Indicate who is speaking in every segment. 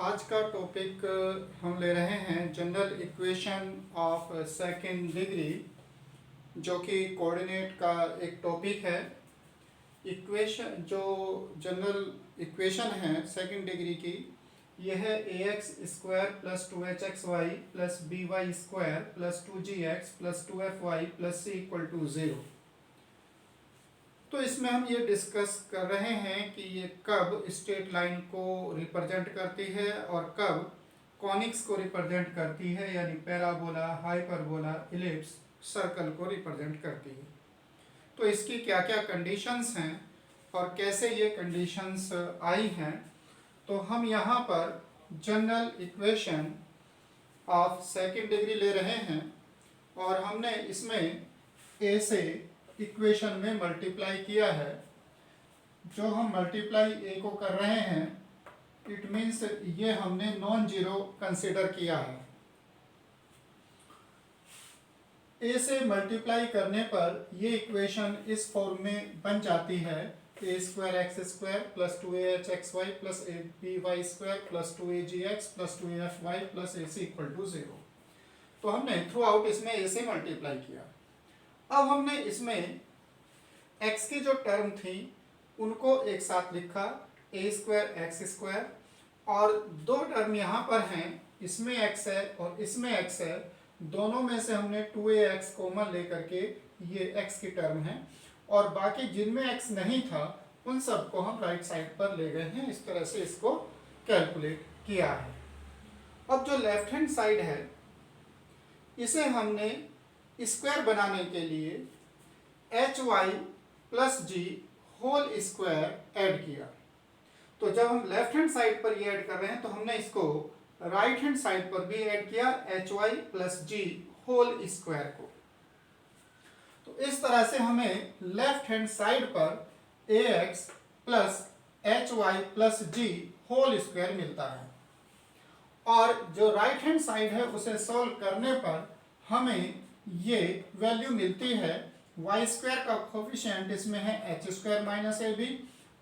Speaker 1: आज का टॉपिक हम ले रहे हैं general equation of second degree, जो कि कोऑर्डिनेट का एक टॉपिक है। इक्वेशन जो जनरल इक्वेशन है सेकंड डिग्री की, यह है ax square plus 2hxy plus by square plus 2gx plus 2fy plus c equal to 0। तो इसमें हम ये डिस्कस कर रहे हैं कि ये कब स्ट्रेट लाइन को रिप्रेजेंट करती है और कब कॉनिक्स को रिप्रेजेंट करती है, यानी पैराबोला, हाइपरबोला, इलिप्स, सर्कल को रिप्रेजेंट करती है। तो इसकी क्या क्या कंडीशंस हैं और कैसे ये कंडीशंस आई हैं, तो हम यहाँ पर general equation of second degree ले रहे हैं और हमने इसमें ए से इक्वेशन में मल्टीप्लाई किया है। जो हम मल्टीप्लाई ए को कर रहे हैं, इट मीन्स ये हमने नॉन जीरो कंसिडर किया है। ए से मल्टीप्लाई करने पर ये इक्वेशन इस फॉर्म में बन जाती है, a square x square plus 2ax y plus a b y square plus 2agx plus 2f y plus ac equal to 0। तो हमने थ्रू आउट इसमें ए से मल्टीप्लाई किया। अब हमने इसमें x की जो टर्म थी उनको एक साथ लिखा, ए स्क्वायर एक्स स्क्वायर, और दो टर्म यहाँ पर हैं, इसमें x है और इसमें x है, दोनों में से हमने 2ax कॉमन लेकर के ये x की टर्म है, और बाकी जिनमें x नहीं था उन सबको हम राइट साइड पर ले गए हैं। इस तरह से इसको कैलकुलेट किया है। अब जो लेफ्ट हैंड साइड है, इसे हमने स्क्वायर बनाने के लिए hy प्लस जी होल स्क्वायर ऐड किया। तो जब हम लेफ्ट हैंड साइड पर ये ऐड कर रहे हैं तो हमने इसको राइट हैंड साइड पर भी ऐड किया, hy प्लस जी होल स्क्वायर को। तो इस तरह से हमें लेफ्ट हैंड साइड पर ax प्लस hy प्लस जी होल स्क्वायर मिलता है, और जो राइट हैंड साइड है उसे सॉल्व करने पर हमें ये वैल्यू मिलती है। y स्क्वायर का कोफिशिएंट इसमें है h स्क्वायर माइनस ए बी,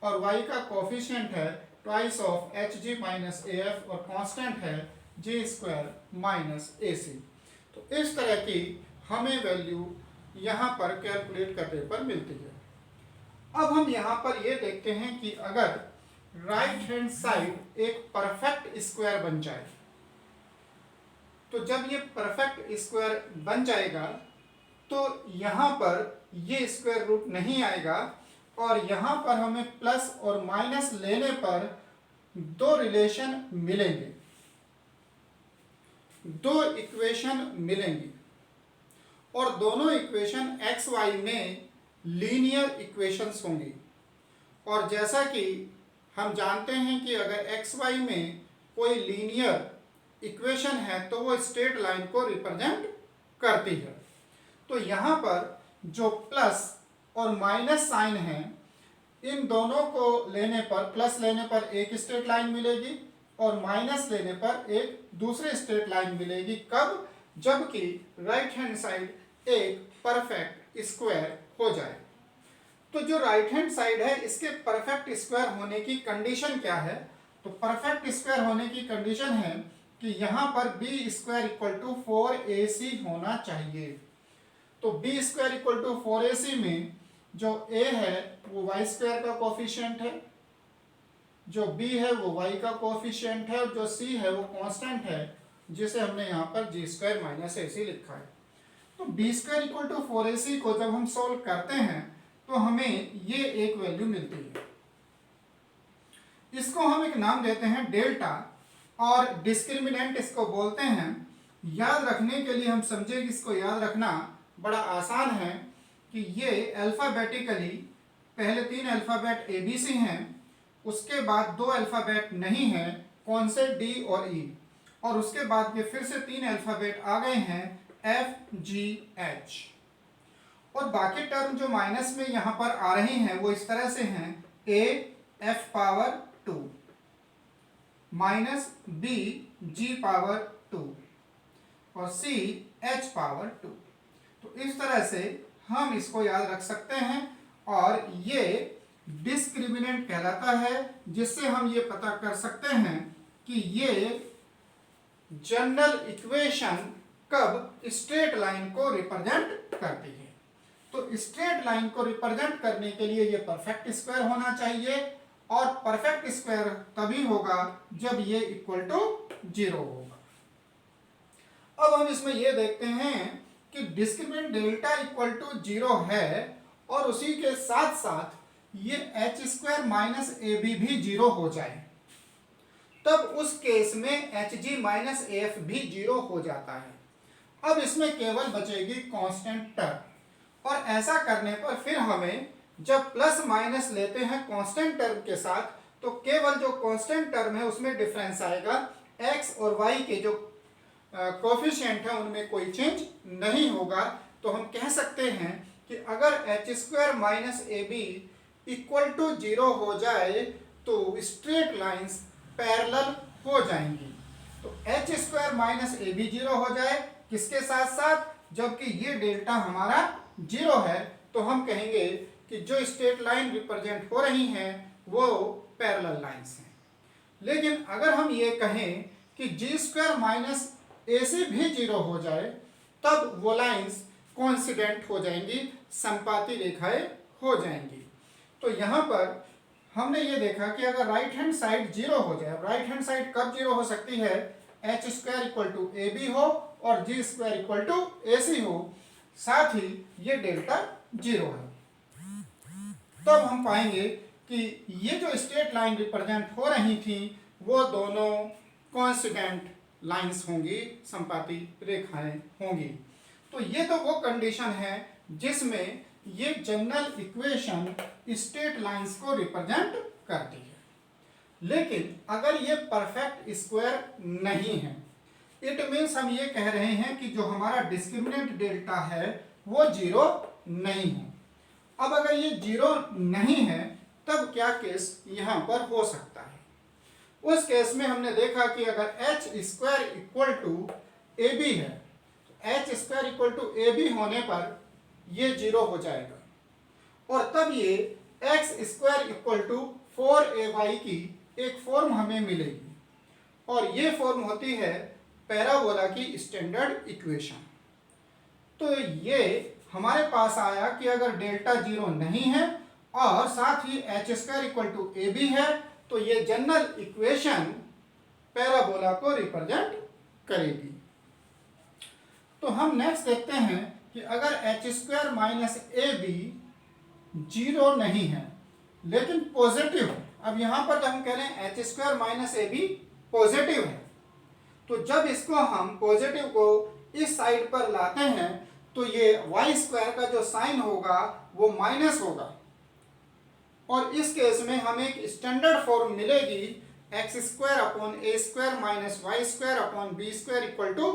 Speaker 1: और y का कोफिशिएंट है twice of H G minus A F, और कांस्टेंट है j square minus A C. तो इस तरह की हमें वैल्यू यहाँ पर कैलकुलेट करने पर मिलती है। अब हम यहाँ पर ये देखते हैं कि अगर राइट हैंड साइड एक परफेक्ट स्क्वायर बन जाए, तो जब ये परफेक्ट स्क्वायर बन जाएगा तो यहाँ पर ये स्क्वायर रूट नहीं आएगा, और यहाँ पर हमें प्लस और माइनस लेने पर दो रिलेशन मिलेंगे, दो इक्वेशन मिलेंगी, और दोनों इक्वेशन एक्स वाई में लीनियर इक्वेशंस होंगी। और जैसा कि हम जानते हैं कि अगर एक्स वाई में कोई लीनियर इक्वेशन है तो वो स्ट्रेट लाइन को रिप्रेजेंट करती है। तो यहाँ पर जो प्लस और माइनस साइन है, इन दोनों को लेने पर, प्लस लेने पर एक स्ट्रेट लाइन मिलेगी और माइनस लेने पर एक दूसरी स्ट्रेट लाइन मिलेगी। कब? जबकि राइट हैंड साइड एक परफेक्ट स्क्वायर हो जाए। तो जो राइट हैंड साइड है, इसके परफेक्ट स्क्वायर होने की कंडीशन क्या है? तो परफेक्ट स्क्वायर होने की कंडीशन है कि यहाँ पर B square equal to 4ac होना चाहिए। तो B square equal to 4ac में जो a है वो y स्क्वायर का कोफिशिएंट है, जो b है वो y का कोफिशिएंट है, और जो c है वो कांस्टेंट है जिसे हमने यहाँ पर g स्क्वायर माइनस ac लिखा है। तो b square equal to 4ac को जब हम सॉल्व करते हैं तो हमें ये एक वैल्यू मिलती है। इसको हम एक नाम देते हैं डेल्टा, और डिस्क्रिमिनेंट इसको बोलते हैं। याद रखने के लिए हम समझे कि इसको याद रखना बड़ा आसान है कि ये अल्फ़ाबेटिकली पहले 3 अल्फ़ाबेट ABC हैं, उसके बाद 2 अल्फ़ाबेट नहीं हैं, कौन से? D और E, और उसके बाद ये फिर से 3 अल्फ़ाबेट आ गए हैं, F G H, और बाकी टर्म जो माइनस में यहाँ पर आ रही हैं वो इस तरह से हैं, A F power 2 minus B G power 2 और C H पावर 2। तो इस तरह से हम इसको याद रख सकते हैं, और ये डिस्क्रिमिनेंट कहलाता है, जिससे हम ये पता कर सकते हैं कि ये जनरल इक्वेशन कब स्ट्रेट लाइन को रिप्रेजेंट करती है। तो स्ट्रेट लाइन को रिप्रेजेंट करने के लिए ये परफेक्ट स्क्वायर होना चाहिए, और परफेक्ट स्क्वायर तभी होगा जब ये इक्वल टू 0 होगा। अब हम इसमें ये देखते हैं कि डिस्क्रिमिनेंट डेल्टा इक्वल टू 0 है, और उसी के साथ साथ ये एच स्क्वायर माइनस ए बी भी 0 हो जाए, तब उस केस में H G minus A F भी 0 हो जाता है। अब इसमें केवल बचेगी कांस्टेंट टर्म, और ऐसा करने पर फिर हमें जब प्लस माइनस लेते हैं कांस्टेंट टर्म के साथ, तो केवल जो कांस्टेंट टर्म है उसमें डिफरेंस आएगा, एक्स और वाई के जो कोफिशिएंट है उनमें कोई चेंज नहीं होगा। तो हम कह सकते हैं कि अगर H square minus A B equal to 0 हो जाए तो स्ट्रेट लाइंस पैरेलल हो जाएंगी। तो H square minus A B 0 हो जाए, किसके साथ साथ, जबकि ये डेल्टा हमारा 0 है, तो हम कहेंगे कि जो स्ट्रेट लाइन रिप्रेजेंट हो रही हैं वो पैरेलल लाइंस हैं। लेकिन अगर हम ये कहें कि जी स्क्वायर माइनस ए से भी 0 हो जाए, तब वो लाइंस कोइंसिडेंट हो जाएंगी, संपाती रेखाएं हो जाएंगी। तो यहाँ पर हमने ये देखा कि अगर राइट हैंड साइड 0 हो जाए, राइट हैंड साइड कब 0 हो सकती है, H square equal to A B हो और G square equal to A C हो, साथ ही ये डेल्टा 0 है। तब हम पाएंगे कि ये जो स्ट्रेट लाइन रिप्रेजेंट हो रही थी वो दोनों कोइंसिडेंट लाइंस होंगी, संपाती रेखाएं होंगी। तो ये तो वो कंडीशन है जिसमें ये जनरल इक्वेशन स्ट्रेट लाइंस को रिप्रेजेंट करती है। लेकिन अगर ये परफेक्ट स्क्वायर नहीं है, इट मीन्स हम ये कह रहे हैं कि जो हमारा डिस्क्रिमिनेंट डेल्टा है वो 0 नहीं है। अब अगर ये 0 नहीं है तब क्या केस यहां पर हो सकता है। उस केस में हमने देखा कि अगर H square equal to A B है, तो H square equal to A B होने पर ये 0 हो जाएगा, और तब ये x square equal to 4ay की एक फॉर्म हमें मिलेगी, और ये फॉर्म होती है पैराबोला की स्टैंडर्ड इक्वेशन। तो ये हमारे पास आया कि अगर डेल्टा 0 नहीं है और साथ ही h square equal to A B है, तो ये जनरल इक्वेशन पैराबोला को रिप्रेजेंट करेगी। तो हम नेक्स्ट देखते हैं कि अगर H square minus A B 0 नहीं है लेकिन पॉजिटिव है। अब यहां पर जब हम कह रहे हैं एच स्क्वायर माइनस ए बी पॉजिटिव है, तो जब इसको हम पॉजिटिव को इस साइड पर लाते हैं तो ये वाई स्क्वायर का जो साइन होगा वो माइनस होगा, और इस केस में हमें एक स्टैंडर्ड फॉर्म मिलेगी X square upon A square minus Y square upon B square equal to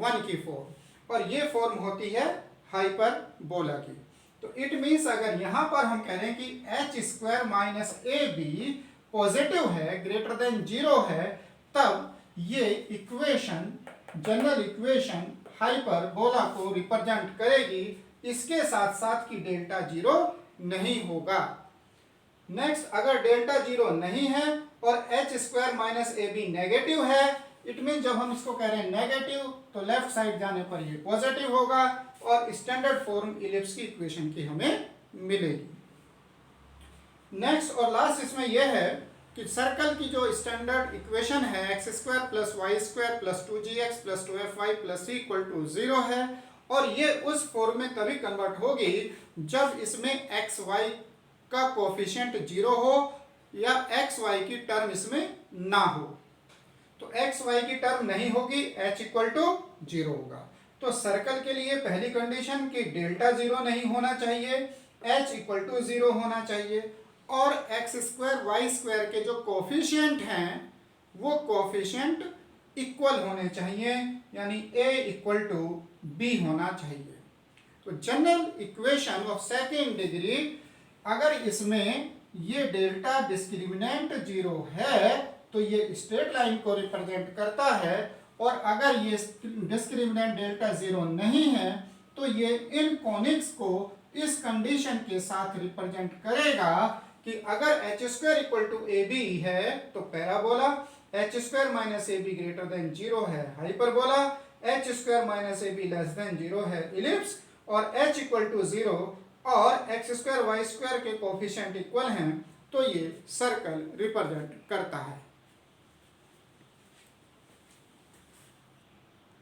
Speaker 1: 1 की फॉर्म, और ये फॉर्म होती है हाइपरबोला की। तो इट मीन्स अगर यहाँ पर हम कह रहे हैं कि एच स्क्वायर माइनस ए बी पॉजिटिव है, ग्रेटर देन 0 है, तब ये इक्वेशन जनरल इक्वेशन हाइपरबोला को रिप्रेजेंट करेगी, इसके साथ साथ कि डेल्टा 0 नहीं होगा। नेक्स्ट, अगर डेल्टा 0 नहीं है और एच स्क्वायर माइनस ए बी नेगेटिव है, इट मीन जब हम इसको कह रहे हैं नेगेटिव तो लेफ्ट साइड जाने पर ये पॉजिटिव होगा, और स्टैंडर्ड फॉर्म इलिप्स की इक्वेशन की हमें मिलेगी। नेक्स्ट और लास्ट इसमें यह है कि सर्कल की जो स्टैंडर्ड इक्वेशन है X square plus Y square plus 2gx plus 2fy plus c equal to 0 है, और ये उस फॉर्म में तभी कन्वर्ट होगी जब इसमें एक्स वाई का कोफिशिएंट 0 हो या एक्स वाई की टर्म इसमें ना हो। तो एक्स वाई की टर्म नहीं होगी, h इक्वल टू 0 होगा। तो सर्कल के लिए पहली कंडीशन कि डेल्टा 0 नहीं होना चाहिए, h इक्वल टू 0 होना चाहिए, और एक्स स्क्वायर वाई स्क्वायर के जो कोफिशिएंट हैं वो कोफिशिएंट इक्वल होने चाहिए, यानी a इक्वल टू b होना चाहिए। तो general equation of second degree, अगर इसमें ये डेल्टा डिस्क्रिमिनेंट 0 है तो ये स्ट्रेट लाइन को रिप्रेजेंट करता है, और अगर ये डिस्क्रिमिनेंट डेल्टा 0 नहीं है तो ये इन कॉनिक्स को इस कंडीशन के साथ रिप्रेजेंट करेगा कि अगर H square equal to A B है तो पैराबोला, एच स्क्वायर माइनस ए बी ग्रेटर देन 0 है, हाइपरबोला एच स्क्वायर माइनस ए बी लेस देन 0 है, इलिप्स और h इक्वल टू 0 और एक्स स्क्वायर वाई स्क्वायर के कोफिशिएंट इक्वल हैं, तो ये सर्कल रिप्रेजेंट करता है।